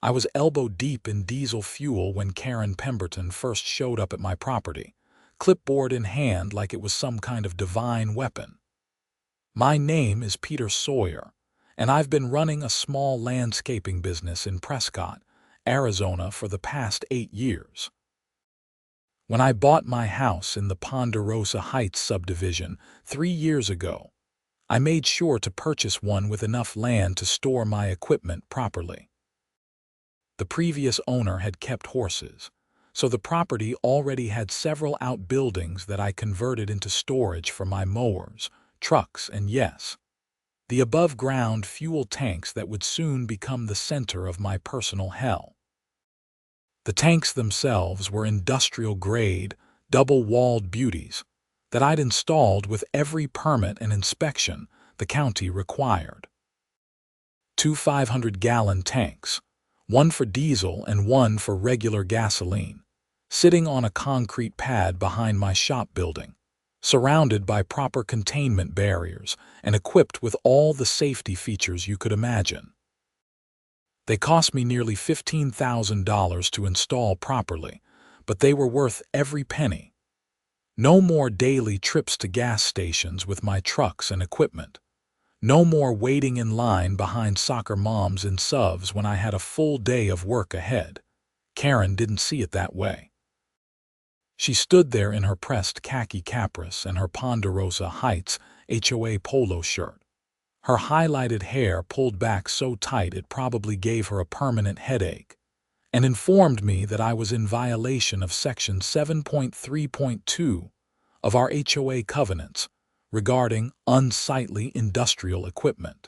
I was elbow deep in diesel fuel when Karren Pemberton first showed up at my property, clipboard in hand like it was some kind of divine weapon. My name is Peter Sawyer, and I've been running a small landscaping business in Prescott, Arizona for the past 8 years. When I bought my house in the Ponderosa Heights subdivision 3 years ago, I made sure to purchase one with enough land to store my equipment properly. The previous owner had kept horses, so the property already had several outbuildings that I converted into storage for my mowers, trucks, and yes, the above-ground fuel tanks that would soon become the center of my personal hell. The tanks themselves were industrial-grade, double-walled beauties that I'd installed with every permit and inspection the county required. 2 500-gallon tanks, one for diesel and one for regular gasoline, sitting on a concrete pad behind my shop building, surrounded by proper containment barriers and equipped with all the safety features you could imagine. They cost me nearly $15,000 to install properly, but they were worth every penny. No more daily trips to gas stations with my trucks and equipment. No more waiting in line behind soccer moms in subs when I had a full day of work ahead. Karren didn't see it that way. She stood there in her pressed khaki capris and her Ponderosa Heights HOA polo shirt, her highlighted hair pulled back so tight it probably gave her a permanent headache, and informed me that I was in violation of Section 7.3.2 of our HOA covenants regarding unsightly industrial equipment.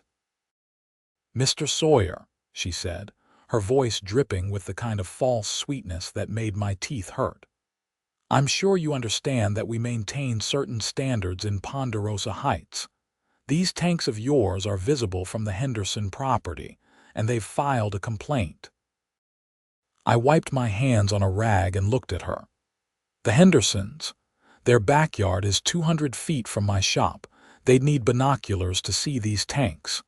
"Mr. Sawyer," she said, her voice dripping with the kind of false sweetness that made my teeth hurt, "I'm sure you understand that we maintain certain standards in Ponderosa Heights. These tanks of yours are visible from the Henderson property, and they've filed a complaint." I wiped my hands on a rag and looked at her. The Hendersons. Their backyard is 200 feet from my shop. They'd need binoculars to see these tanks.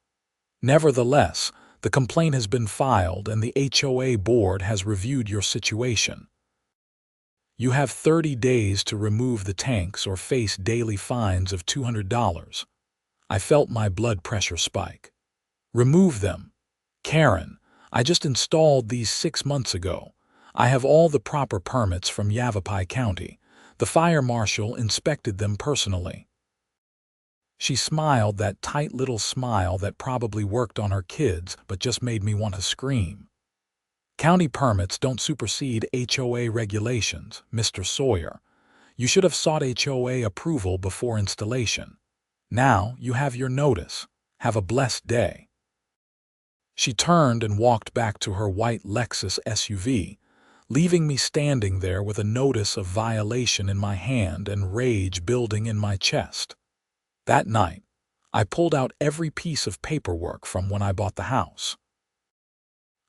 Nevertheless, the complaint has been filed and the HOA board has reviewed your situation. You have 30 days to remove the tanks or face daily fines of $200. I felt my blood pressure spike. "Remove them. Karren, I just installed these 6 months ago. I have all the proper permits from Yavapai County. The fire marshal inspected them personally." She smiled that tight little smile that probably worked on her kids but just made me want to scream. "County permits don't supersede HOA regulations, Mr. Sawyer. You should have sought HOA approval before installation. Now you have your notice. Have a blessed day." She turned and walked back to her white Lexus SUV, leaving me standing there with a notice of violation in my hand and rage building in my chest. That night, I pulled out every piece of paperwork from when I bought the house.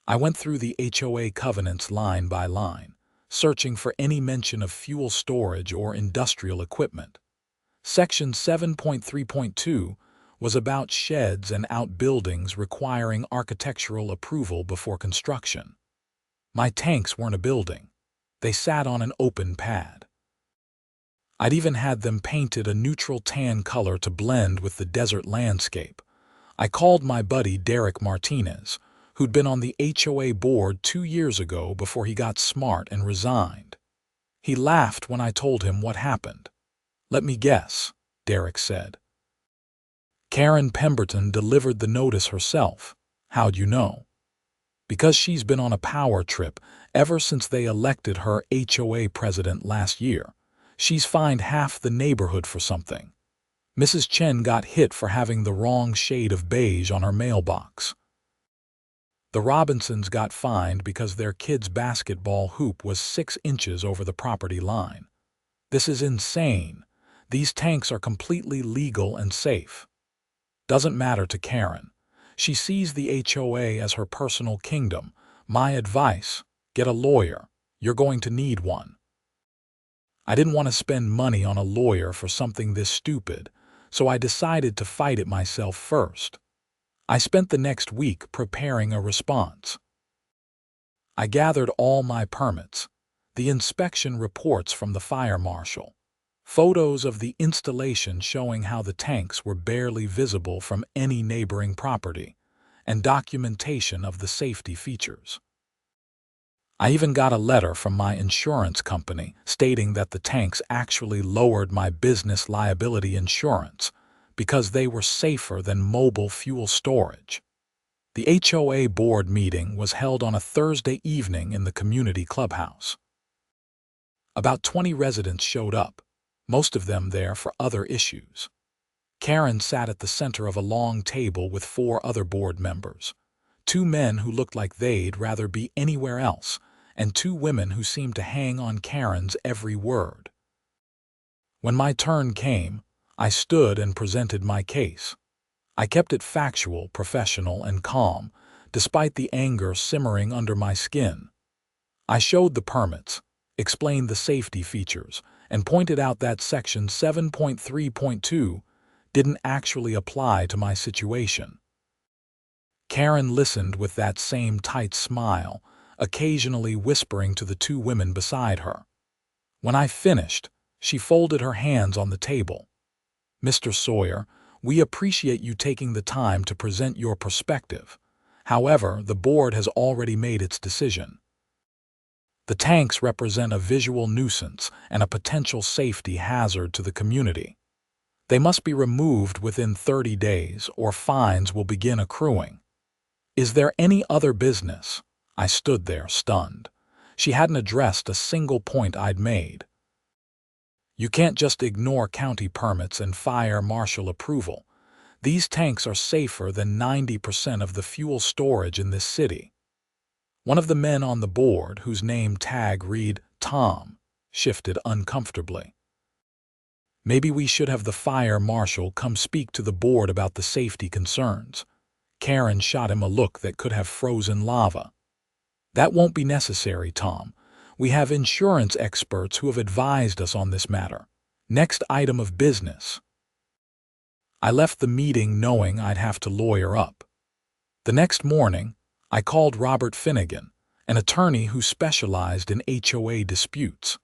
I went through the HOA covenants line by line, searching for any mention of fuel storage or industrial equipment. Section 7.3.2 was about sheds and outbuildings requiring architectural approval before construction. My tanks weren't a building. They sat on an open pad. I'd even had them painted a neutral tan color to blend with the desert landscape. I called my buddy Derek Martinez, who'd been on the HOA board 2 years ago before he got smart and resigned. He laughed when I told him what happened. "Let me guess," Derek said. "Karren Pemberton delivered the notice herself. How'd you know?" "Because she's been on a power trip ever since they elected her HOA president last year. She's fined half the neighborhood for something. Mrs. Chen got hit for having the wrong shade of beige on her mailbox. The Robinsons got fined because their kid's basketball hoop was 6 inches over the property line. This is insane. These tanks are completely legal and safe." Doesn't matter to Karren. She sees the HOA as her personal kingdom. My advice: get a lawyer. You're going to need one. I didn't want to spend money on a lawyer for something this stupid, so I decided to fight it myself first. I spent the next week preparing a response. I gathered all my permits, the inspection reports from the fire marshal, photos of the installation showing how the tanks were barely visible from any neighboring property, and documentation of the safety features. I even got a letter from my insurance company stating that the tanks actually lowered my business liability insurance because they were safer than mobile fuel storage. The HOA board meeting was held on a Thursday evening in the community clubhouse. About 20 residents showed up, most of them there for other issues. Karren sat at the center of a long table with 4 other board members, 2 men who looked like they'd rather be anywhere else, and 2 women who seemed to hang on Karren's every word. When my turn came, I stood and presented my case. I kept it factual, professional, and calm, despite the anger simmering under my skin. I showed the permits, explained the safety features, and pointed out that Section 7.3.2 didn't actually apply to my situation. Karren listened with that same tight smile, occasionally whispering to the 2 women beside her. When I finished, she folded her hands on the table. "Mr. Sawyer, we appreciate you taking the time to present your perspective. However, the board has already made its decision. The tanks represent a visual nuisance and a potential safety hazard to the community. They must be removed within 30 days or fines will begin accruing. Is there any other business?" I stood there, stunned. She hadn't addressed a single point I'd made. "You can't just ignore county permits and fire marshal approval. These tanks are safer than 90% of the fuel storage in this city." One of the men on the board, whose name tag read Tom, shifted uncomfortably. "Maybe we should have the fire marshal come speak to the board about the safety concerns." Karren shot him a look that could have frozen lava. "That won't be necessary, Tom. We have insurance experts who have advised us on this matter. Next item of business." I left the meeting knowing I'd have to lawyer up. The next morning, I called Robert Finnegan, an attorney who specialized in HOA disputes.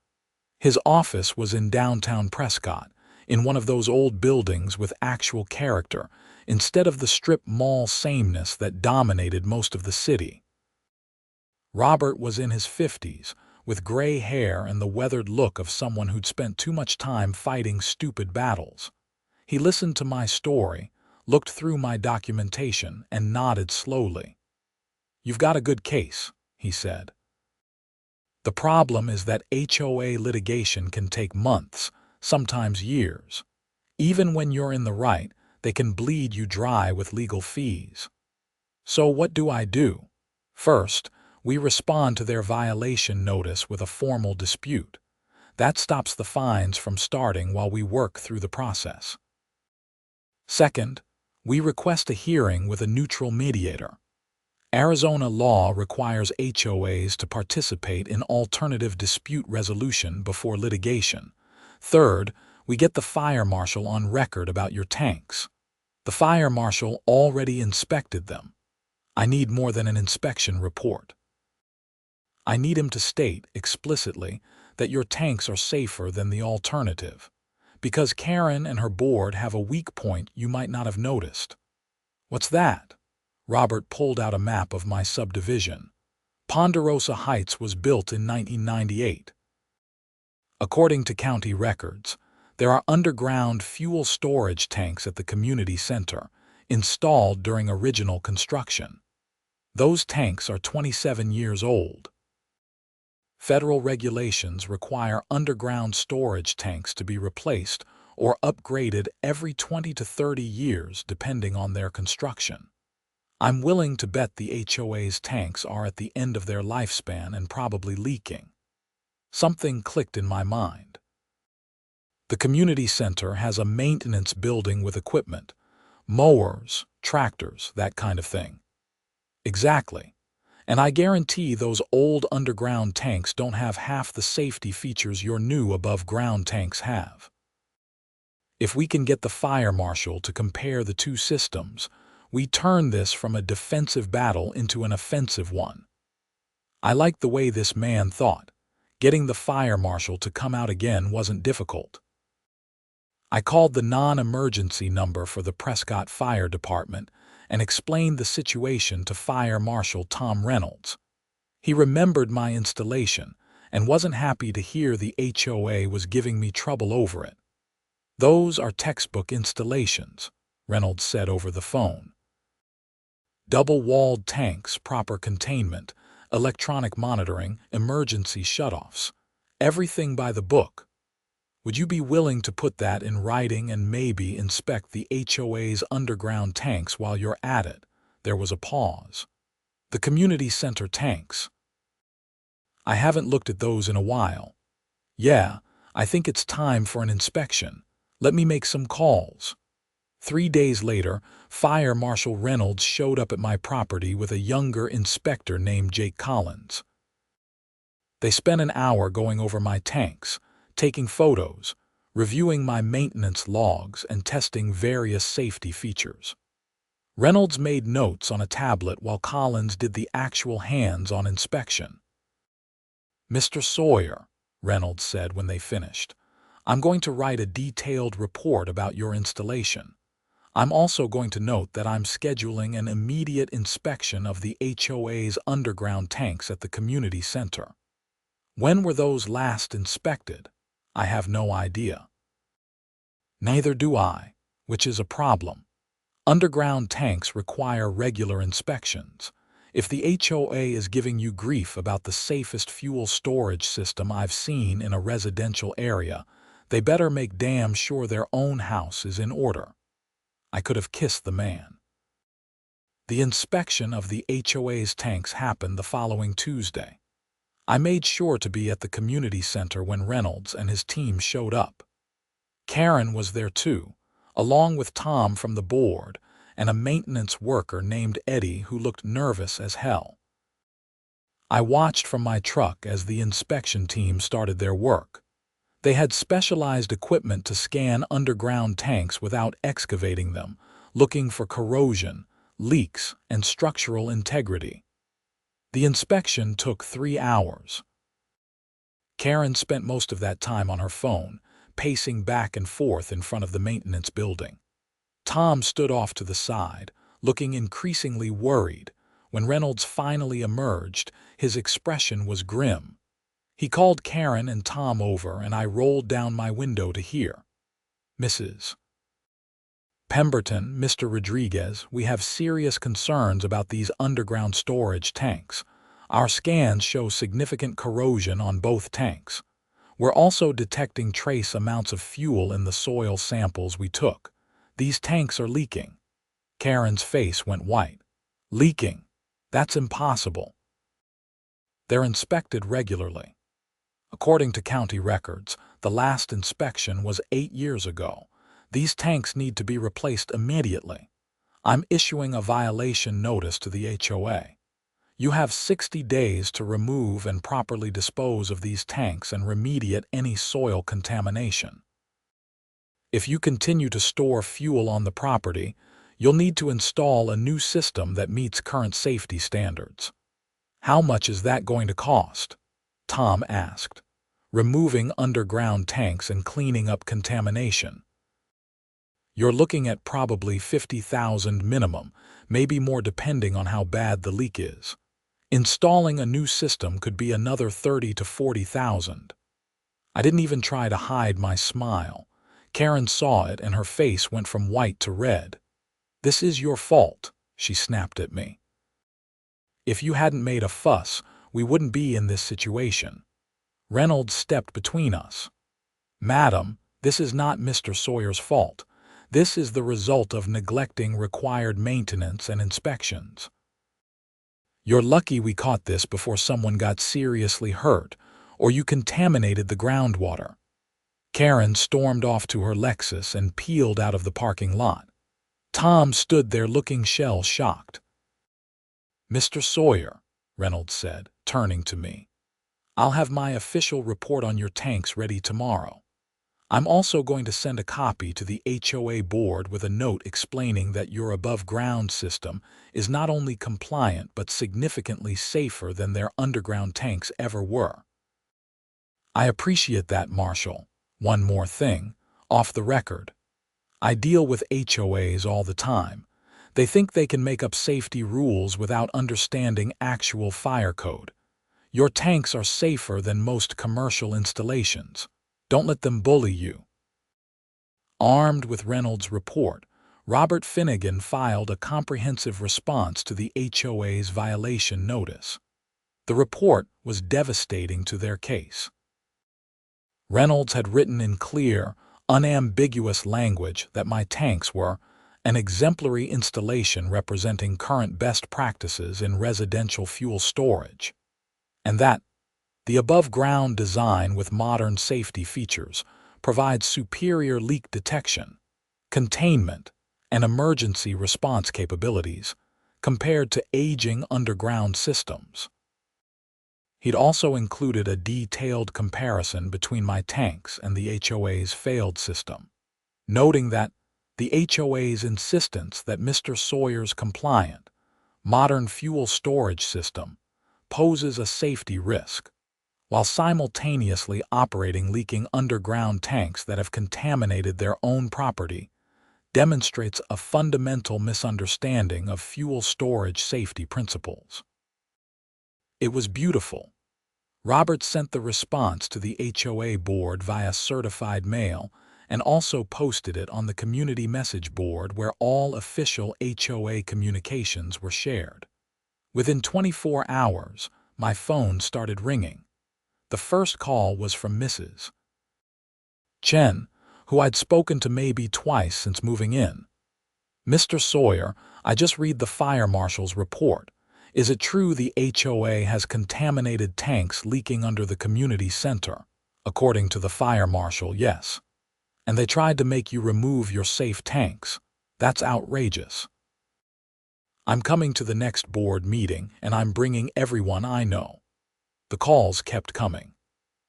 His office was in downtown Prescott, in one of those old buildings with actual character, instead of the strip mall sameness that dominated most of the city. Robert was in his 50s, with gray hair and the weathered look of someone who'd spent too much time fighting stupid battles. He listened to my story, looked through my documentation, and nodded slowly. "You've got a good case," he said. "The problem is that HOA litigation can take months, sometimes years. Even when you're in the right, they can bleed you dry with legal fees. So what do I do? First, we respond to their violation notice with a formal dispute. That stops the fines from starting while we work through the process. Second, we request a hearing with a neutral mediator. Arizona law requires HOAs to participate in alternative dispute resolution before litigation. Third, we get the fire marshal on record about your tanks. The fire marshal already inspected them. I need more than an inspection report. I need him to state explicitly that your tanks are safer than the alternative, because Karren and her board have a weak point you might not have noticed." "What's that?" Robert pulled out a map of my subdivision. Ponderosa Heights was built in 1998. According to county records, there are underground fuel storage tanks at the community center, installed during original construction. Those tanks are 27 years old. Federal regulations require underground storage tanks to be replaced or upgraded every 20 to 30 years depending on their construction. I'm willing to bet the HOA's tanks are at the end of their lifespan and probably leaking. Something clicked in my mind. The community center has a maintenance building with equipment, mowers, tractors, that kind of thing. Exactly. And I guarantee those old underground tanks don't have half the safety features your new above-ground tanks have. If we can get the fire marshal to compare the two systems, we turn this from a defensive battle into an offensive one. I liked the way this man thought. Getting the fire marshal to come out again wasn't difficult. I called the non-emergency number for the Prescott Fire Department and explained the situation to Fire Marshal Tom Reynolds. He remembered my installation and wasn't happy to hear the HOA was giving me trouble over it. "Those are textbook installations," Reynolds said over the phone. "Double-walled tanks, proper containment, electronic monitoring, emergency shutoffs. Everything by the book. Would you be willing to put that in writing and maybe inspect the HOA's underground tanks while you're at it?" There was a pause. "The community center tanks. I haven't looked at those in a while." "Yeah, I think it's time for an inspection. Let me make some calls." 3 days later, Fire Marshal Reynolds showed up at my property with a younger inspector named Jake Collins. They spent an hour going over my tanks, taking photos, reviewing my maintenance logs, and testing various safety features. Reynolds made notes on a tablet while Collins did the actual hands-on inspection. "Mr. Sawyer," Reynolds said when they finished, "I'm going to write a detailed report about your installation. I'm also going to note that I'm scheduling an immediate inspection of the HOA's underground tanks at the community center. When were those last inspected? I have no idea." "Neither do I, which is a problem. Underground tanks require regular inspections. If the HOA is giving you grief about the safest fuel storage system I've seen in a residential area, they better make damn sure their own house is in order." I could have kissed the man. The inspection of the HOA's tanks happened the following Tuesday. I made sure to be at the community center when Reynolds and his team showed up. Karren was there too, along with Tom from the board and a maintenance worker named Eddie who looked nervous as hell. I watched from my truck as the inspection team started their work. They had specialized equipment to scan underground tanks without excavating them, looking for corrosion, leaks, and structural integrity. The inspection took 3 hours. Karren spent most of that time on her phone, pacing back and forth in front of the maintenance building. Tom stood off to the side, looking increasingly worried. When Reynolds finally emerged, his expression was grim. He called Karren and Tom over, and I rolled down my window to hear. "Mrs. Pemberton, Mr. Rodriguez, we have serious concerns about these underground storage tanks. Our scans show significant corrosion on both tanks. We're also detecting trace amounts of fuel in the soil samples we took. These tanks are leaking." Karren's face went white. "Leaking? That's impossible. They're inspected regularly. According to county records, the last inspection was 8 years ago. These tanks need to be replaced immediately. I'm issuing a violation notice to the HOA. You have 60 days to remove and properly dispose of these tanks and remediate any soil contamination. If you continue to store fuel on the property, you'll need to install a new system that meets current safety standards." "How much is that going to cost?" Tom asked. "Removing underground tanks and cleaning up contamination. You're looking at probably $50,000 minimum, maybe more depending on how bad the leak is. Installing a new system could be another $30,000 to $40,000. I didn't even try to hide my smile. Karren saw it and her face went from white to red. "This is your fault," she snapped at me. "If you hadn't made a fuss, we wouldn't be in this situation." Reynolds stepped between us. "Madam, this is not Mr. Sawyer's fault. This is the result of neglecting required maintenance and inspections. You're lucky we caught this before someone got seriously hurt, or you contaminated the groundwater." Karren stormed off to her Lexus and peeled out of the parking lot. Tom stood there looking shell-shocked. "Mr. Sawyer," Reynolds said, turning to me, "I'll have my official report on your tanks ready tomorrow. I'm also going to send a copy to the HOA board with a note explaining that your above-ground system is not only compliant but significantly safer than their underground tanks ever were. I appreciate that, Marshal. One more thing, off the record. I deal with HOAs all the time. They think they can make up safety rules without understanding actual fire code. Your tanks are safer than most commercial installations. Don't let them bully you. Armed with Reynolds' report, Robert Finnegan filed a comprehensive response to the HOA's violation notice. The report was devastating to their case. Reynolds had written in clear, unambiguous language that my tanks were an exemplary installation representing current best practices in residential fuel storage, and that the above-ground design with modern safety features provides superior leak detection, containment, and emergency response capabilities compared to aging underground systems. He'd also included a detailed comparison between my tanks and the HOA's failed system, noting that the HOA's insistence that Mr. Sawyer's compliant, modern fuel storage system poses a safety risk, while simultaneously operating leaking underground tanks that have contaminated their own property, demonstrates a fundamental misunderstanding of fuel storage safety principles. It was beautiful. Robert sent the response to the HOA board via certified mail and also posted it on the community message board where all official HOA communications were shared. Within 24 hours, my phone started ringing. The first call was from Mrs. Chen, who I'd spoken to maybe twice since moving in. "Mr. Sawyer, I just read the fire marshal's report. Is it true the HOA has contaminated tanks leaking under the community center?" "According to the fire marshal, yes. And they tried to make you remove your safe tanks. That's outrageous. I'm coming to the next board meeting and I'm bringing everyone I know." The calls kept coming.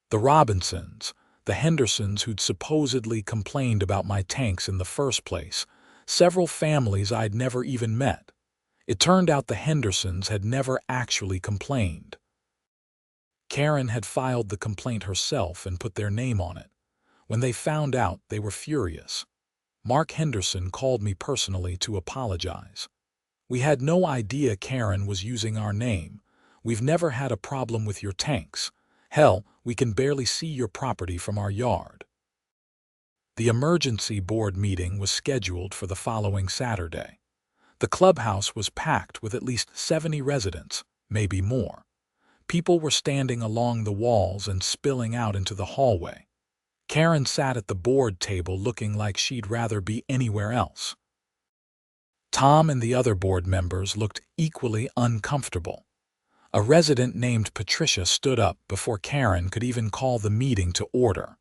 The Robinsons, the Hendersons who'd supposedly complained about my tanks in the first place, several families I'd never even met. It turned out the Hendersons had never actually complained. Karren had filed the complaint herself and put their name on it. When they found out, they were furious. Mark Henderson called me personally to apologize. "We had no idea Karren was using our name. We've never had a problem with your tanks. Hell, we can barely see your property from our yard." The emergency board meeting was scheduled for the following Saturday. The clubhouse was packed with at least 70 residents, maybe more. People were standing along the walls and spilling out into the hallway. Karren sat at the board table looking like she'd rather be anywhere else. Tom and the other board members looked equally uncomfortable. A resident named Patricia stood up before Karren could even call the meeting to order.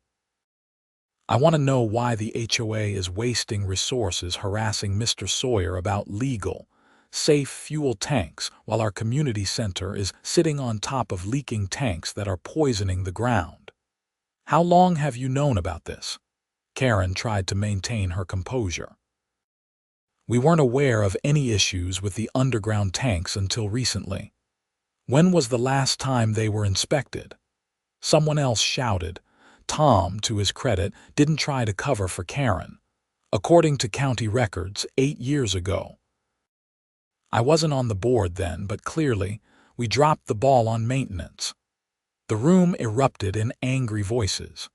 "I want to know why the HOA is wasting resources harassing Mr. Sawyer about legal, safe fuel tanks while our community center is sitting on top of leaking tanks that are poisoning the ground. How long have you known about this?" Karren tried to maintain her composure. "We weren't aware of any issues with the underground tanks until recently." "When was the last time they were inspected?" Someone else shouted. Tom, to his credit, didn't try to cover for Karren. "According to county records, 8 years ago." I wasn't on the board then, but clearly, we dropped the ball on maintenance. The room erupted in angry voices.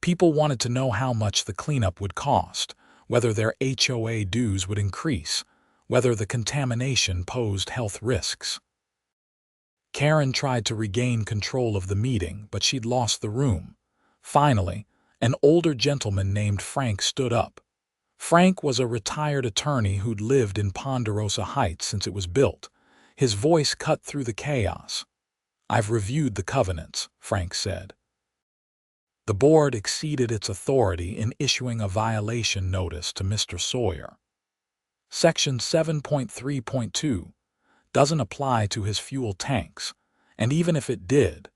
People wanted to know how much the cleanup would cost, whether their HOA dues would increase, whether the contamination posed health risks. Karren tried to regain control of the meeting, but she'd lost the room. Finally, an older gentleman named Frank stood up. Frank was a retired attorney who'd lived in Ponderosa Heights since it was built. His voice cut through the chaos. "I've reviewed the covenants," Frank said. The board exceeded its authority in issuing a violation notice to Mr. Sawyer. Section 7.3.2 doesn't apply to his fuel tanks, and even if it did,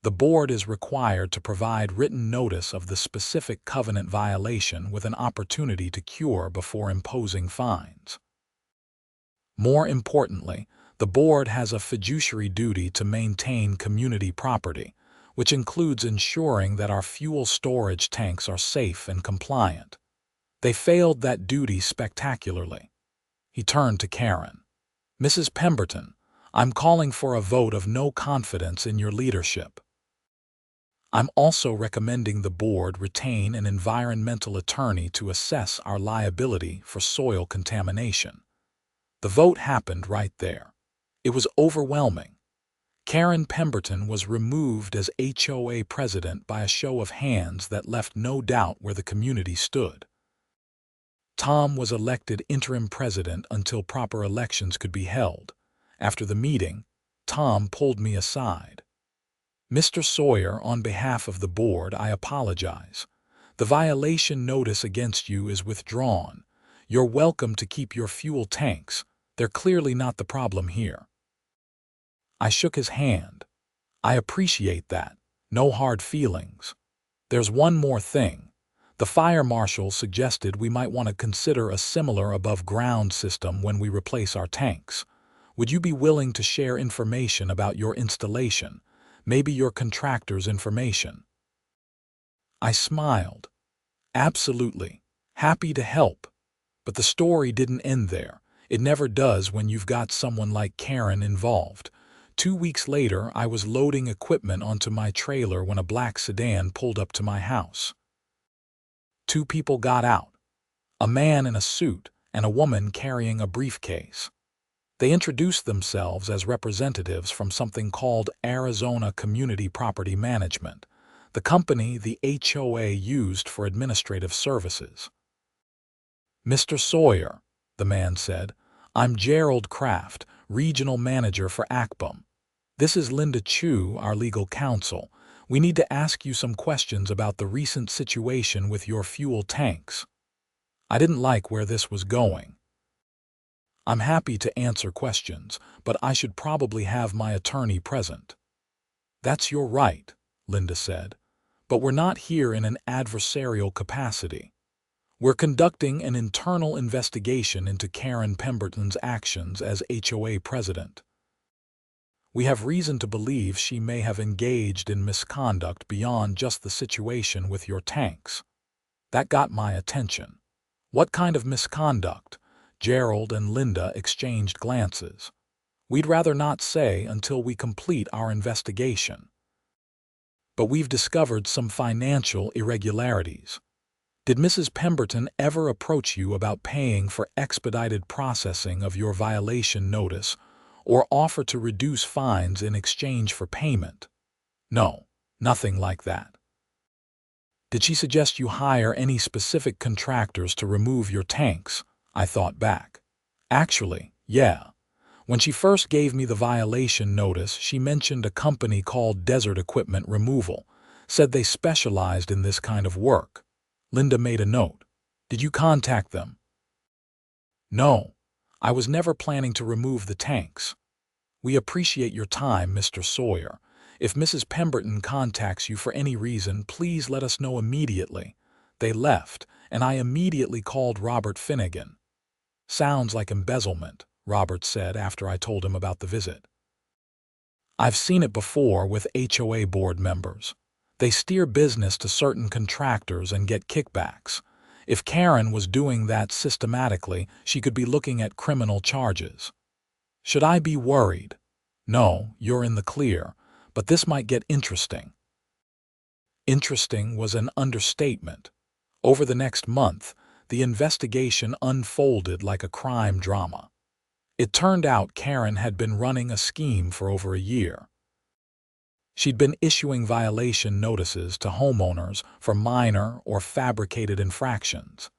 The board is required to provide written notice of the specific covenant violation with an opportunity to cure before imposing fines. More importantly, the board has a fiduciary duty to maintain community property, which includes ensuring that our fuel storage tanks are safe and compliant. They failed that duty spectacularly. He turned to Karren. Mrs. Pemberton, I'm calling for a vote of no confidence in your leadership. I'm also recommending the board retain an environmental attorney to assess our liability for soil contamination. The vote happened right there. It was overwhelming. Karren Pemberton was removed as HOA president by a show of hands that left no doubt where the community stood. Tom was elected interim president until proper elections could be held. After the meeting, Tom pulled me aside. Mr. Sawyer, on behalf of the board, I apologize. The violation notice against you is withdrawn. You're welcome to keep your fuel tanks. They're clearly not the problem here. I shook his hand. I appreciate that. No hard feelings. There's one more thing. The fire marshal suggested we might want to consider a similar above-ground system when we replace our tanks. Would you be willing to share information about your installation, maybe your contractor's information? I smiled. Absolutely. Happy to help. But the story didn't end there. It never does when you've got someone like Karren involved. 2 weeks later, I was loading equipment onto my trailer when a black sedan pulled up to my house. 2 people got out, a man in a suit and a woman carrying a briefcase. They introduced themselves as representatives from something called Arizona Community Property Management, the company the HOA used for administrative services. Mr. Sawyer, the man said, I'm Gerald Kraft, regional manager for ACPM. This is Linda Chu, our legal counsel. We need to ask you some questions about the recent situation with your fuel tanks. I didn't like where this was going. I'm happy to answer questions, but I should probably have my attorney present. That's your right, Linda said, but we're not here in an adversarial capacity. We're conducting an internal investigation into Karren Pemberton's actions as HOA president. We have reason to believe she may have engaged in misconduct beyond just the situation with your tanks. That got my attention. What kind of misconduct? Gerald and Linda exchanged glances. We'd rather not say until we complete our investigation. But we've discovered some financial irregularities. Did Mrs. Pemberton ever approach you about paying for expedited processing of your violation notice or offer to reduce fines in exchange for payment? No, nothing like that. Did she suggest you hire any specific contractors to remove your tanks? I thought back. Actually, yeah. When she first gave me the violation notice, she mentioned a company called Desert Equipment Removal, said they specialized in this kind of work. Linda made a note. Did you contact them? No. I was never planning to remove the tanks. We appreciate your time, Mr. Sawyer. If Mrs. Pemberton contacts you for any reason, please let us know immediately. They left, and I immediately called Robert Finnegan. Sounds like embezzlement, Robert said after I told him about the visit. I've seen it before with HOA board members. They steer business to certain contractors and get kickbacks. If Karren was doing that systematically, she could be looking at criminal charges. Should I be worried? No, you're in the clear, but this might get interesting. Interesting was an understatement. Over the next month, the investigation unfolded like a crime drama. It turned out Karren had been running a scheme for over a year. She'd been issuing violation notices to homeowners for minor or fabricated infractions,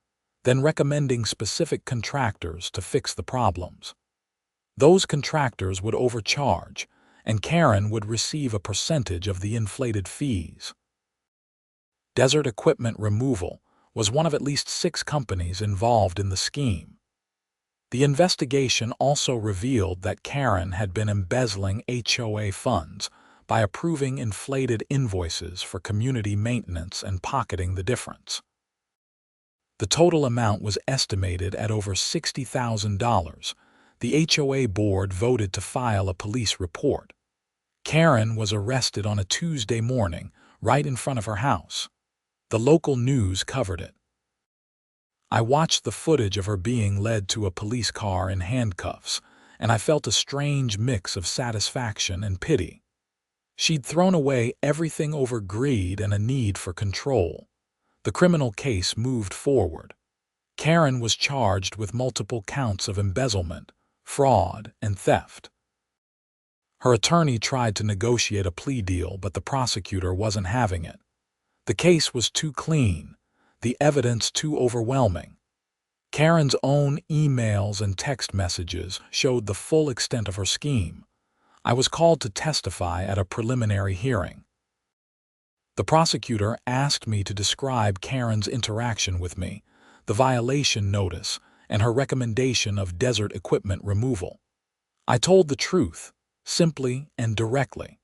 then recommending specific contractors to fix the problems. Those contractors would overcharge, and Karren would receive a percentage of the inflated fees. Desert Equipment Removal was one of at least 6 companies involved in the scheme. The investigation also revealed that Karren had been embezzling HOA funds by approving inflated invoices for community maintenance and pocketing the difference. The total amount was estimated at over $60,000. The HOA board voted to file a police report. Karren was arrested on a Tuesday morning, right in front of her house. The local news covered it. I watched the footage of her being led to a police car in handcuffs, and I felt a strange mix of satisfaction and pity. She'd thrown away everything over greed and a need for control. The criminal case moved forward. Karren was charged with multiple counts of embezzlement, fraud, and theft. Her attorney tried to negotiate a plea deal, but the prosecutor wasn't having it. The case was too clean, the evidence too overwhelming. Karren's own emails and text messages showed the full extent of her scheme. I was called to testify at a preliminary hearing. The prosecutor asked me to describe Karren's interaction with me, the violation notice, and her recommendation of desert equipment removal. I told the truth, simply and directly.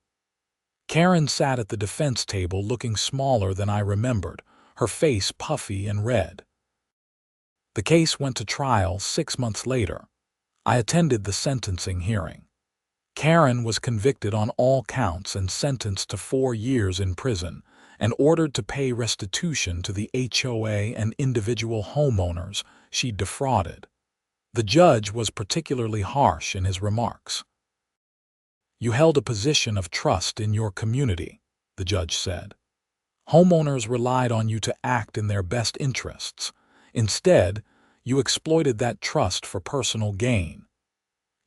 Karren sat at the defense table looking smaller than I remembered, her face puffy and red. The case went to trial 6 months later. I attended the sentencing hearing. Karren was convicted on all counts and sentenced to 4 years in prison and ordered to pay restitution to the HOA and individual homeowners she'd defrauded. The judge was particularly harsh in his remarks. "You held a position of trust in your community," the judge said. "Homeowners relied on you to act in their best interests. Instead, you exploited that trust for personal gain.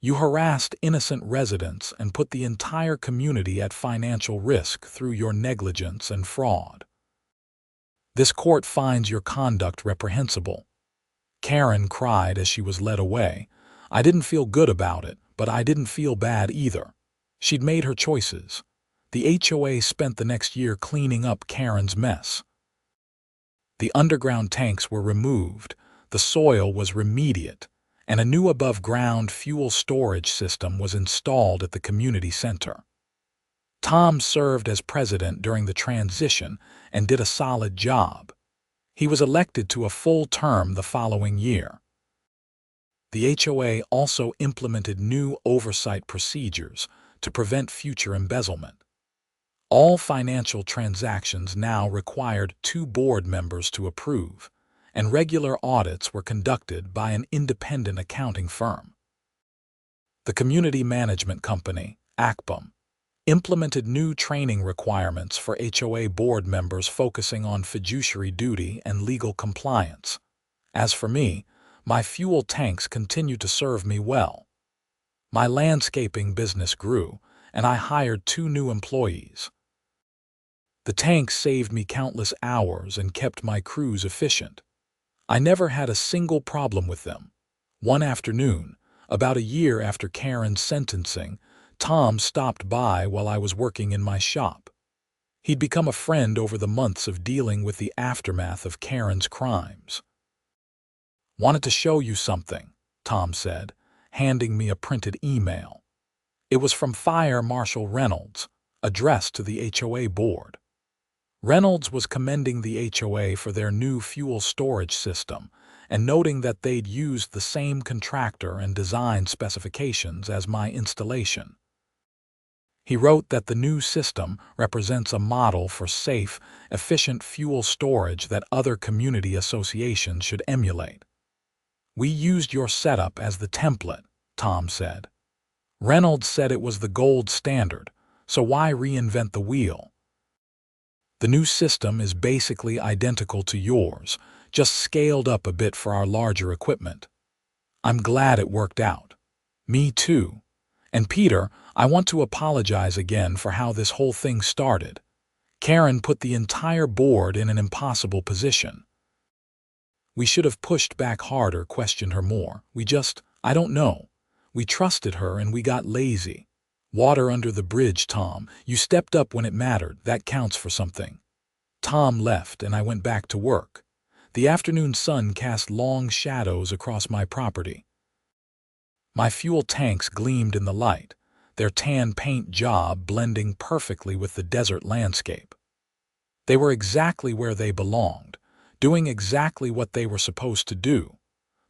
You harassed innocent residents and put the entire community at financial risk through your negligence and fraud. This court finds your conduct reprehensible." Karren cried as she was led away. I didn't feel good about it, but I didn't feel bad either. She'd made her choices. The HOA spent the next year cleaning up Karren's mess. The underground tanks were removed, the soil was remediated, and a new above-ground fuel storage system was installed at the community center. Tom served as president during the transition and did a solid job. He was elected to a full term the following year. The HOA also implemented new oversight procedures to prevent future embezzlement. All financial transactions now required 2 board members to approve, and regular audits were conducted by an independent accounting firm. The Community Management Company, ACPM, implemented new training requirements for HOA board members focusing on fiduciary duty and legal compliance. As for me, my fuel tanks continued to serve me well. My landscaping business grew, and I hired 2 new employees. The tanks saved me countless hours and kept my crews efficient. I never had a single problem with them. One afternoon, about a year after Karren's sentencing, Tom stopped by while I was working in my shop. He'd become a friend over the months of dealing with the aftermath of Karren's crimes. "Wanted to show you something," Tom said, handing me a printed email. It was from Fire Marshal Reynolds, addressed to the HOA board. Reynolds was commending the HOA for their new fuel storage system and noting that they'd used the same contractor and design specifications as my installation. He wrote that the new system represents a model for safe, efficient fuel storage that other community associations should emulate. "We used your setup as the template," Tom said. "Reynolds said it was the gold standard, so why reinvent the wheel? The new system is basically identical to yours, just scaled up a bit for our larger equipment. I'm glad it worked out." "Me too. And Peter, I want to apologize again for how this whole thing started. Karren put the entire board in an impossible position." "We should have pushed back harder," questioned her more. I don't know. We trusted her and we got lazy." "Water under the bridge, Tom. You stepped up when it mattered. That counts for something." Tom left and I went back to work. The afternoon sun cast long shadows across my property. My fuel tanks gleamed in the light. their tan paint job blending perfectly with the desert landscape. They were exactly where they belonged, doing exactly what they were supposed to do.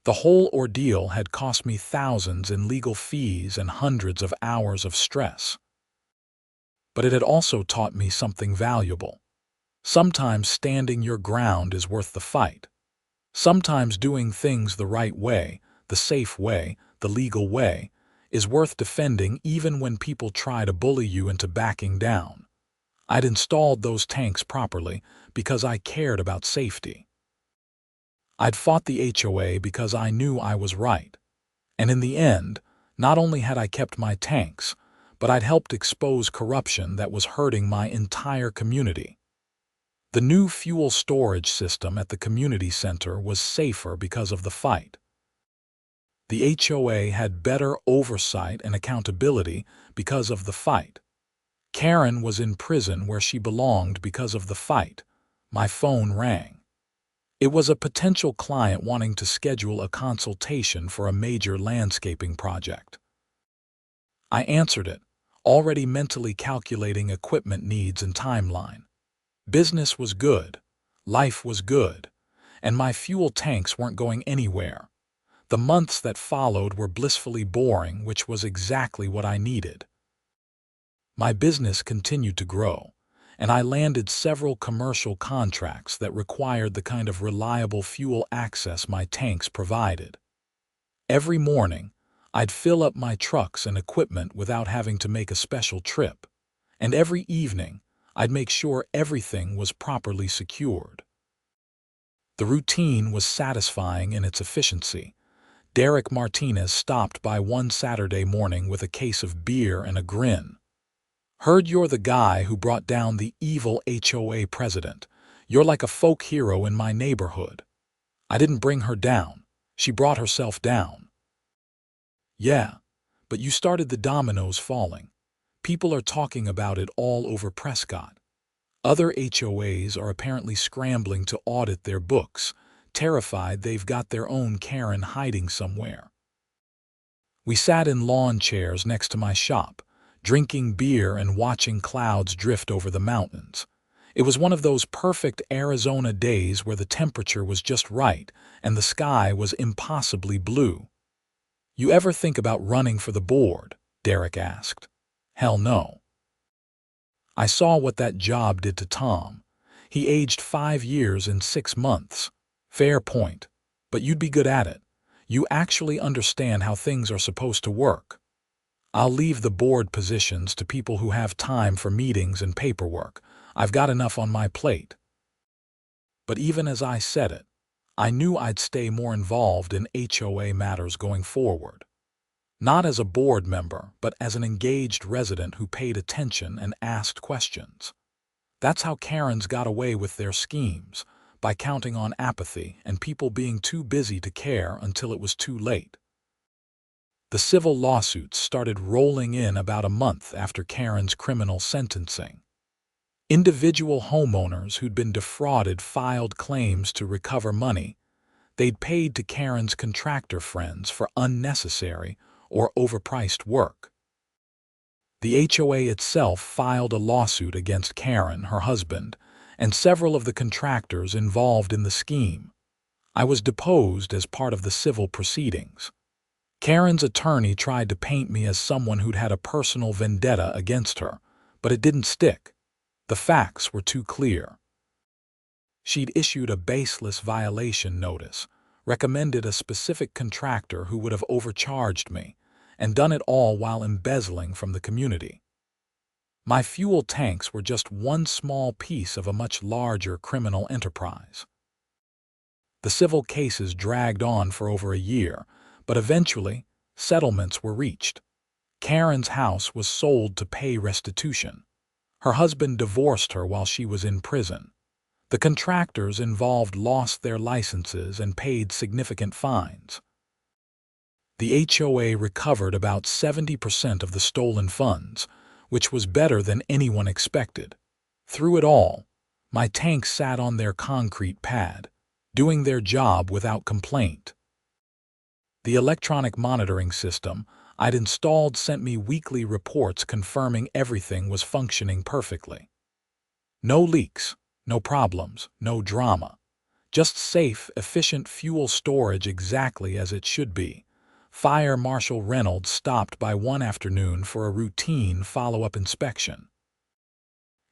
The whole ordeal had cost me thousands in legal fees and hundreds of hours of stress. But it had also taught me something valuable. Sometimes standing your ground is worth the fight. Sometimes doing things the right way, the safe way, the legal way, is worth defending even when people try to bully you into backing down. I'd installed those tanks properly because I cared about safety. I'd fought the HOA because I knew I was right. And in the end, not only had I kept my tanks, but I'd helped expose corruption that was hurting my entire community. The new fuel storage system at the community center was safer because of the fight. The HOA had better oversight and accountability because of the fight. Karren was in prison where she belonged because of the fight. My phone rang. It was a potential client wanting to schedule a consultation for a major landscaping project. I answered it, already mentally calculating equipment needs and timeline. Business was good, life was good, and my fuel tanks weren't going anywhere. The months that followed were blissfully boring, which was exactly what I needed. My business continued to grow, and I landed several commercial contracts that required the kind of reliable fuel access my tanks provided. Every morning, I'd fill up my trucks and equipment without having to make a special trip, and every evening, I'd make sure everything was properly secured. The routine was satisfying in its efficiency. Derek Martinez stopped by one Saturday morning with a case of beer and a grin. "Heard you're the guy who brought down the evil HOA president. You're like a folk hero in my neighborhood." "I didn't bring her down. She brought herself down." "Yeah, but you started the dominoes falling. People are talking about it all over Prescott. Other HOAs are apparently scrambling to audit their books, terrified they've got their own Karren hiding somewhere." We sat in lawn chairs next to my shop, drinking beer and watching clouds drift over the mountains. It was one of those perfect Arizona days where the temperature was just right and the sky was impossibly blue. "You ever think about running for the board?" Derek asked. "Hell no." I saw what that job did to Tom. He aged 5 years in 6 months. Fair point. But you'd be good at it. You actually understand how things are supposed to work. "I'll leave the board positions to people who have time for meetings and paperwork. I've got enough on my plate." But even as I said it, I knew I'd stay more involved in HOA matters going forward. Not as a board member, but as an engaged resident who paid attention and asked questions. That's how Karens got away with their schemes, by counting on apathy and people being too busy to care until it was too late. The civil lawsuits started rolling in about a month after Karren's criminal sentencing. Individual homeowners who'd been defrauded filed claims to recover money they'd paid to Karren's contractor friends for unnecessary or overpriced work. The HOA itself filed a lawsuit against Karren, her husband, and several of the contractors involved in the scheme. I was deposed as part of the civil proceedings. Karren's attorney tried to paint me as someone who'd had a personal vendetta against her, but it didn't stick. The facts were too clear. She'd issued a baseless violation notice, recommended a specific contractor who would have overcharged me, and done it all while embezzling from the community. My fuel tanks were just one small piece of a much larger criminal enterprise. The civil cases dragged on for over a year, but eventually, settlements were reached. Karren's house was sold to pay restitution. Her husband divorced her while she was in prison. The contractors involved lost their licenses and paid significant fines. The HOA recovered about 70% of the stolen funds, which was better than anyone expected. Through it all, my tanks sat on their concrete pad, doing their job without complaint. The electronic monitoring system, I'd installed sent me weekly reports confirming everything was functioning perfectly. No leaks, no problems, no drama. Just safe, efficient fuel storage exactly as it should be. Fire Marshal Reynolds stopped by one afternoon for a routine follow-up inspection.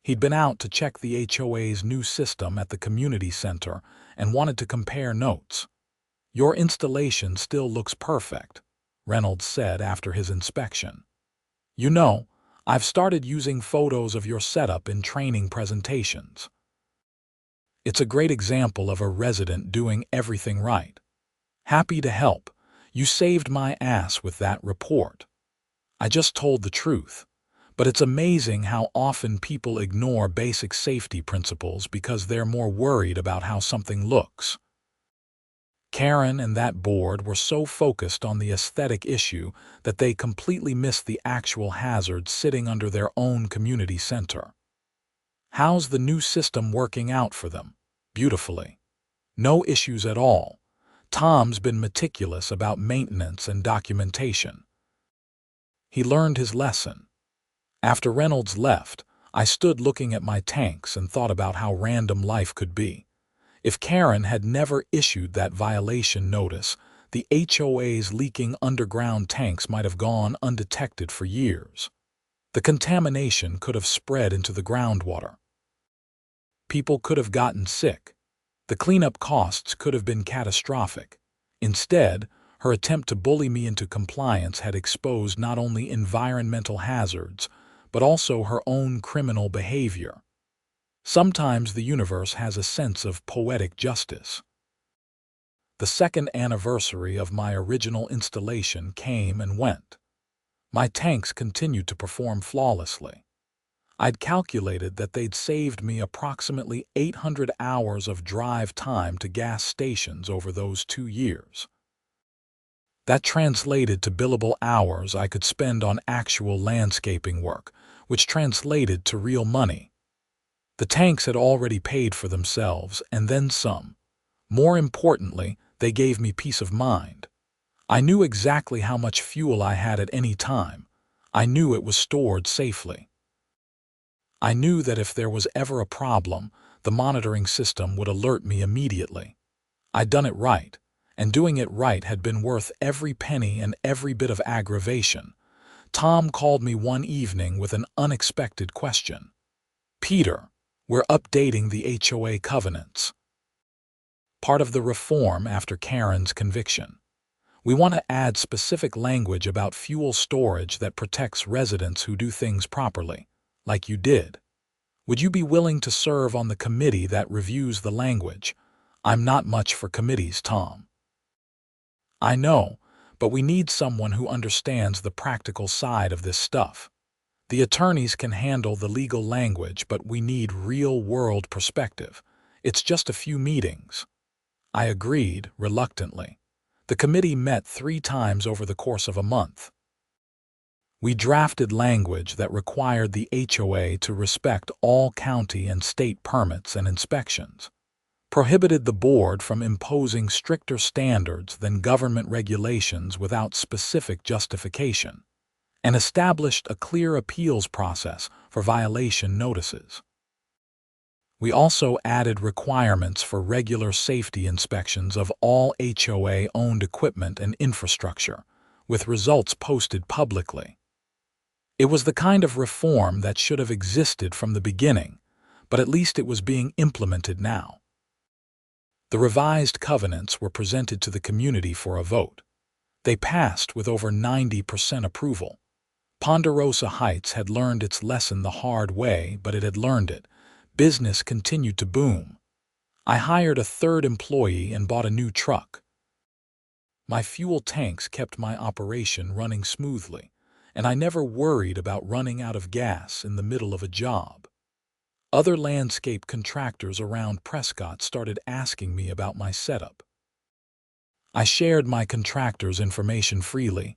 He'd been out to check the HOA's new system at the community center and wanted to compare notes. "Your installation still looks perfect," Reynolds said after his inspection. "You know, I've started using photos of your setup in training presentations. It's a great example of a resident doing everything right. Happy to help. You saved my ass with that report." I just told the truth. But it's amazing how often people ignore basic safety principles because they're more worried about how something looks. Karren and that board were so focused on the aesthetic issue that they completely missed the actual hazard sitting under their own community center. How's the new system working out for them? Beautifully. No issues at all. Tom's been meticulous about maintenance and documentation. He learned his lesson. After Reynolds left, I stood looking at my tanks and thought about how random life could be. If Karren had never issued that violation notice, the HOA's leaking underground tanks might have gone undetected for years. The contamination could have spread into the groundwater. People could have gotten sick. The cleanup costs could have been catastrophic. Instead, her attempt to bully me into compliance had exposed not only environmental hazards, but also her own criminal behavior. Sometimes the universe has a sense of poetic justice. The second anniversary of my original installation came and went. My tanks continued to perform flawlessly. I'd calculated that they'd saved me approximately 800 hours of drive time to gas stations over those 2 years. That translated to billable hours I could spend on actual landscaping work, which translated to real money. The tanks had already paid for themselves, and then some. More importantly, they gave me peace of mind. I knew exactly how much fuel I had at any time. I knew it was stored safely. I knew that if there was ever a problem, the monitoring system would alert me immediately. I'd done it right, and doing it right had been worth every penny and every bit of aggravation. Tom called me one evening with an unexpected question. "Peter, we're updating the HOA covenants. Part of the reform after Karren's conviction. We want to add specific language about fuel storage that protects residents who do things properly, like you did. Would you be willing to serve on the committee that reviews the language?" "I'm not much for committees, Tom." "I know, but we need someone who understands the practical side of this stuff. The attorneys can handle the legal language, but we need real-world perspective. It's just a few meetings." I agreed, reluctantly. The committee met 3 times over the course of a month. We drafted language that required the HOA to respect all county and state permits and inspections, prohibited the board from imposing stricter standards than government regulations without specific justification, and established a clear appeals process for violation notices. We also added requirements for regular safety inspections of all HOA-owned equipment and infrastructure, with results posted publicly. It was the kind of reform that should have existed from the beginning, but at least it was being implemented now. The revised covenants were presented to the community for a vote. They passed with over 90% approval. Ponderosa Heights had learned its lesson the hard way, but it had learned it. Business continued to boom. I hired a 3rd employee and bought a new truck. My fuel tanks kept my operation running smoothly, and I never worried about running out of gas in the middle of a job. Other landscape contractors around Prescott started asking me about my setup. I shared my contractors' information freely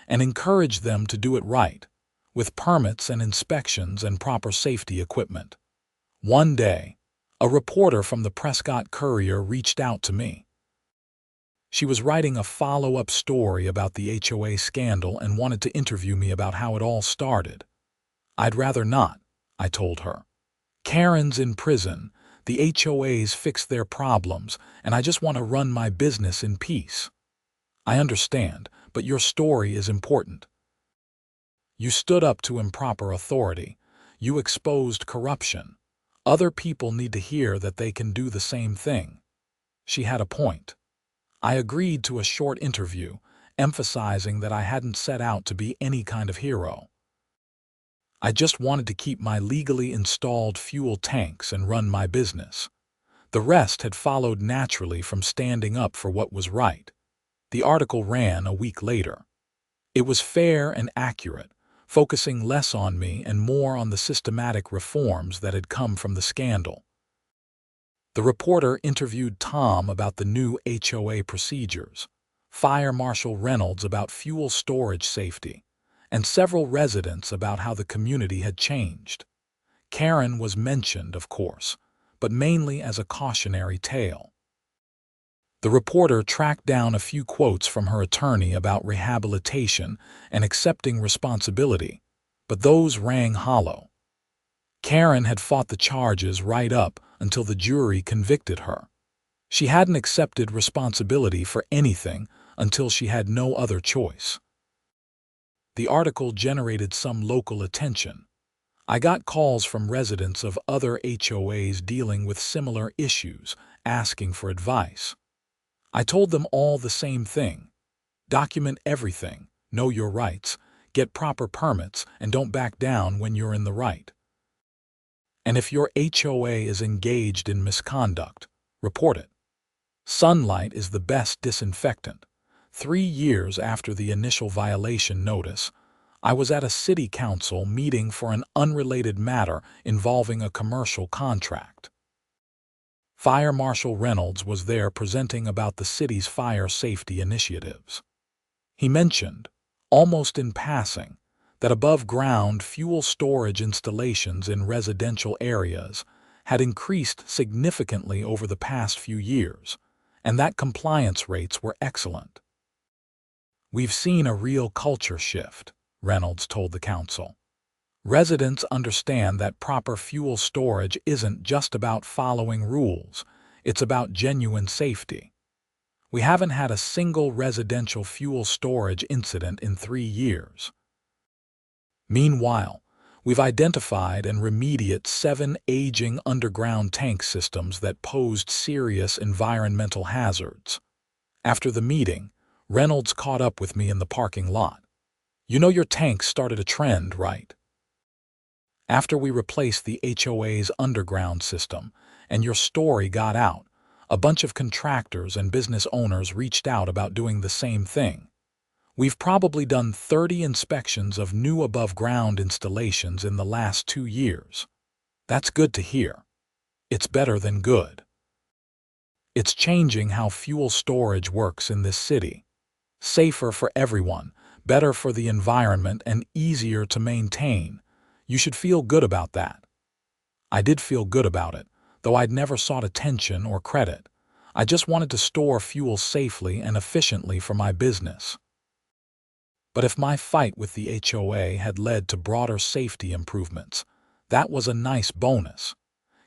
and encouraged them to do it right, with permits and inspections and proper safety equipment. One day, a reporter from the Prescott Courier reached out to me. She was writing a follow-up story about the HOA scandal and wanted to interview me about how it all started. I'd rather not, I told her. Karren's in prison, the HOAs fix their problems, and I just want to run my business in peace. I understand, but your story is important. You stood up to improper authority. You exposed corruption. Other people need to hear that they can do the same thing. She had a point. I agreed to a short interview, emphasizing that I hadn't set out to be any kind of hero. I just wanted to keep my legally installed fuel tanks and run my business. The rest had followed naturally from standing up for what was right. The article ran a week later. It was fair and accurate, focusing less on me and more on the systematic reforms that had come from the scandal. The reporter interviewed Tom about the new HOA procedures, Fire Marshal Reynolds about fuel storage safety, and several residents about how the community had changed. Karren was mentioned, of course, but mainly as a cautionary tale. The reporter tracked down a few quotes from her attorney about rehabilitation and accepting responsibility, but those rang hollow. Karren had fought the charges right up until the jury convicted her. She hadn't accepted responsibility for anything until she had no other choice. The article generated some local attention. I got calls from residents of other HOAs dealing with similar issues, asking for advice. I told them all the same thing. Document everything, know your rights, get proper permits, and don't back down when you're in the right. And if your HOA is engaged in misconduct, report it. Sunlight is the best disinfectant. 3 years after the initial violation notice, I was at a city council meeting for an unrelated matter involving a commercial contract. Fire Marshal Reynolds was there presenting about the city's fire safety initiatives. He mentioned, almost in passing, that above-ground fuel storage installations in residential areas had increased significantly over the past few years, and that compliance rates were excellent. We've seen a real culture shift, Reynolds told the council. Residents understand that proper fuel storage isn't just about following rules, it's about genuine safety. We haven't had a single residential fuel storage incident in 3 years. Meanwhile, we've identified and remediated 7 aging underground tank systems that posed serious environmental hazards. After the meeting, Reynolds caught up with me in the parking lot. You know your tanks started a trend, right? After we replaced the HOA's underground system and your story got out, a bunch of contractors and business owners reached out about doing the same thing. We've probably done 30 inspections of new above-ground installations in the last 2 years. That's good to hear. It's better than good. It's changing how fuel storage works in this city. Safer for everyone, better for the environment, and easier to maintain. You should feel good about that. I did feel good about it, though I'd never sought attention or credit. I just wanted to store fuel safely and efficiently for my business. But if my fight with the HOA had led to broader safety improvements, that was a nice bonus.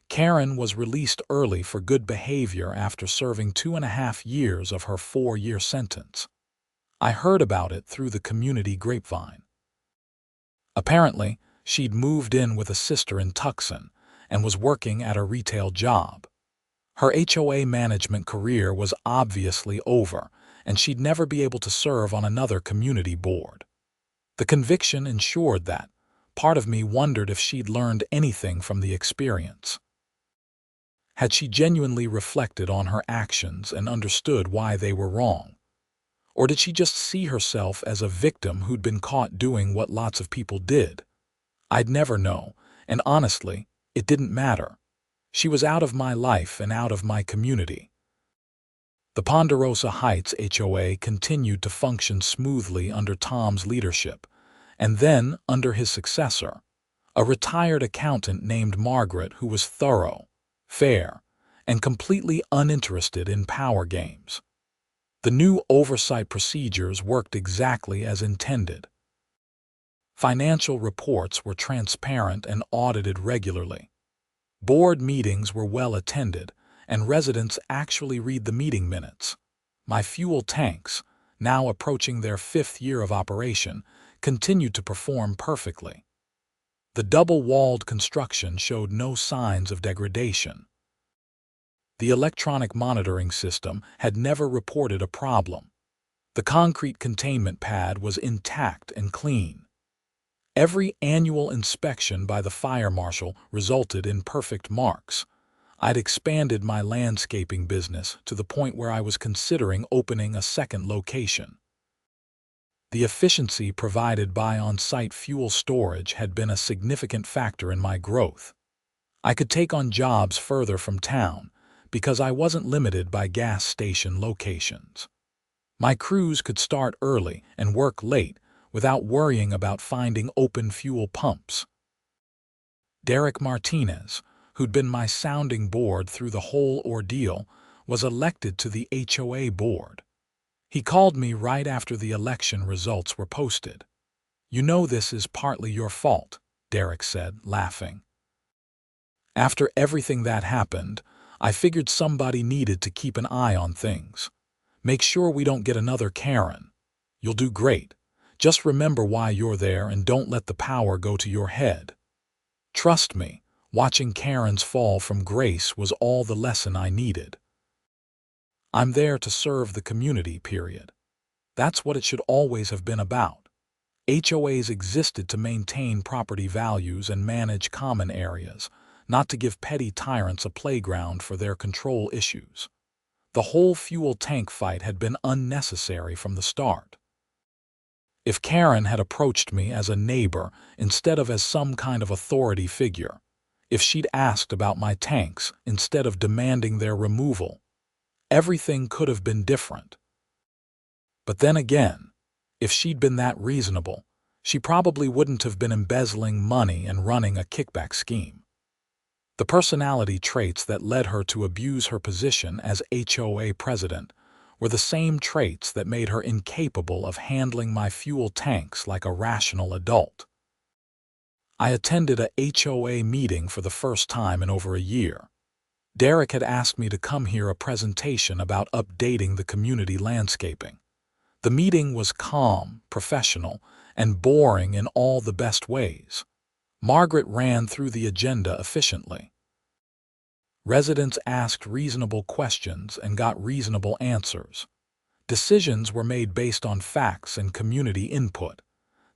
Karren was released early for good behavior after serving 2.5 years of her 4-year sentence. I heard about it through the community grapevine. Apparently, she'd moved in with a sister in Tucson and was working at a retail job. Her HOA management career was obviously over, and she'd never be able to serve on another community board. The conviction ensured that. Part of me wondered if she'd learned anything from the experience. Had she genuinely reflected on her actions and understood why they were wrong? Or did she just see herself as a victim who'd been caught doing what lots of people did? I'd never know, and honestly, it didn't matter. She was out of my life and out of my community. The Ponderosa Heights HOA continued to function smoothly under Tom's leadership, and then under his successor, a retired accountant named Margaret who was thorough, fair, and completely uninterested in power games. The new oversight procedures worked exactly as intended. Financial reports were transparent and audited regularly. Board meetings were well attended, and residents actually read the meeting minutes. My fuel tanks, now approaching their 5th year of operation, continued to perform perfectly. The double-walled construction showed no signs of degradation. The electronic monitoring system had never reported a problem. The concrete containment pad was intact and clean. Every annual inspection by the fire marshal resulted in perfect marks. I'd expanded my landscaping business to the point where I was considering opening a second location. The efficiency provided by on-site fuel storage had been a significant factor in my growth. I could take on jobs further from town because I wasn't limited by gas station locations. My crews could start early and work late without worrying about finding open fuel pumps. Derek Martinez, who'd been my sounding board through the whole ordeal, was elected to the HOA board. He called me right after the election results were posted. "You know this is partly your fault," Derek said, laughing. "After everything that happened, I figured somebody needed to keep an eye on things. Make sure we don't get another Karren. You'll do great. Just remember why you're there and don't let the power go to your head." Trust me, watching Karren's fall from grace was all the lesson I needed. I'm there to serve the community, period. That's what it should always have been about. HOAs existed to maintain property values and manage common areas, not to give petty tyrants a playground for their control issues. The whole fuel tank fight had been unnecessary from the start. If Karren had approached me as a neighbor instead of as some kind of authority figure, if she'd asked about my tanks instead of demanding their removal, everything could have been different. But then again, if she'd been that reasonable, she probably wouldn't have been embezzling money and running a kickback scheme. The personality traits that led her to abuse her position as HOA president were the same traits that made her incapable of handling my fuel tanks like a rational adult. I attended a HOA meeting for the first time in over a year. Derek had asked me to come hear a presentation about updating the community landscaping. The meeting was calm, professional, and boring in all the best ways. Margaret ran through the agenda efficiently. Residents asked reasonable questions and got reasonable answers. Decisions were made based on facts and community input.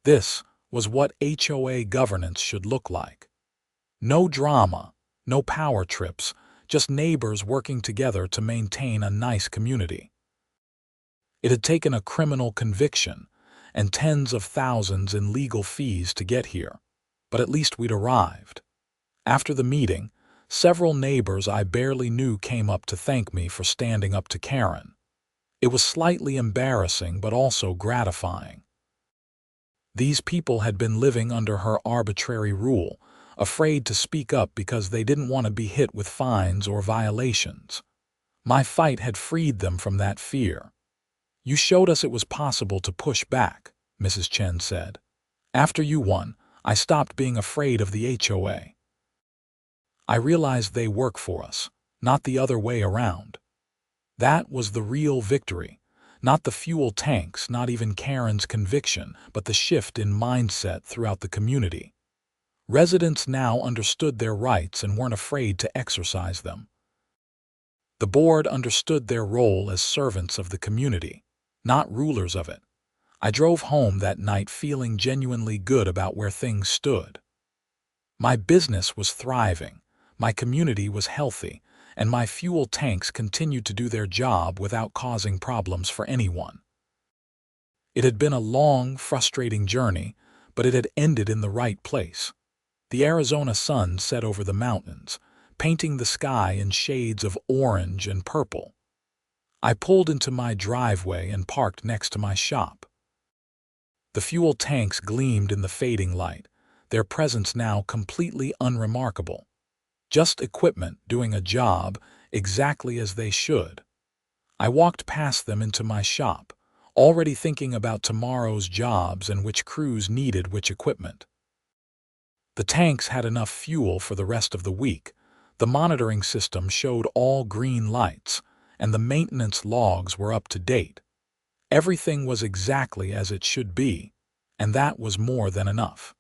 This was what HOA governance should look like. No drama, no power trips, just neighbors working together to maintain a nice community. It had taken a criminal conviction and tens of thousands in legal fees to get here, but at least we'd arrived. After the meeting, several neighbors I barely knew came up to thank me for standing up to Karren. It was slightly embarrassing but also gratifying. These people had been living under her arbitrary rule, afraid to speak up because they didn't want to be hit with fines or violations. My fight had freed them from that fear. "You showed us it was possible to push back," Mrs. Chen said. "After you won, I stopped being afraid of the HOA. I realized they work for us, not the other way around." That was the real victory, not the fuel tanks, not even Karren's conviction, but the shift in mindset throughout the community. Residents now understood their rights and weren't afraid to exercise them. The board understood their role as servants of the community, not rulers of it. I drove home that night feeling genuinely good about where things stood. My business was thriving, my community was healthy, and my fuel tanks continued to do their job without causing problems for anyone. It had been a long, frustrating journey, but it had ended in the right place. The Arizona sun set over the mountains, painting the sky in shades of orange and purple. I pulled into my driveway and parked next to my shop. The fuel tanks gleamed in the fading light, their presence now completely unremarkable. Just equipment doing a job exactly as they should. I walked past them into my shop, already thinking about tomorrow's jobs and which crews needed which equipment. The tanks had enough fuel for the rest of the week, the monitoring system showed all green lights, and the maintenance logs were up to date. Everything was exactly as it should be, and that was more than enough.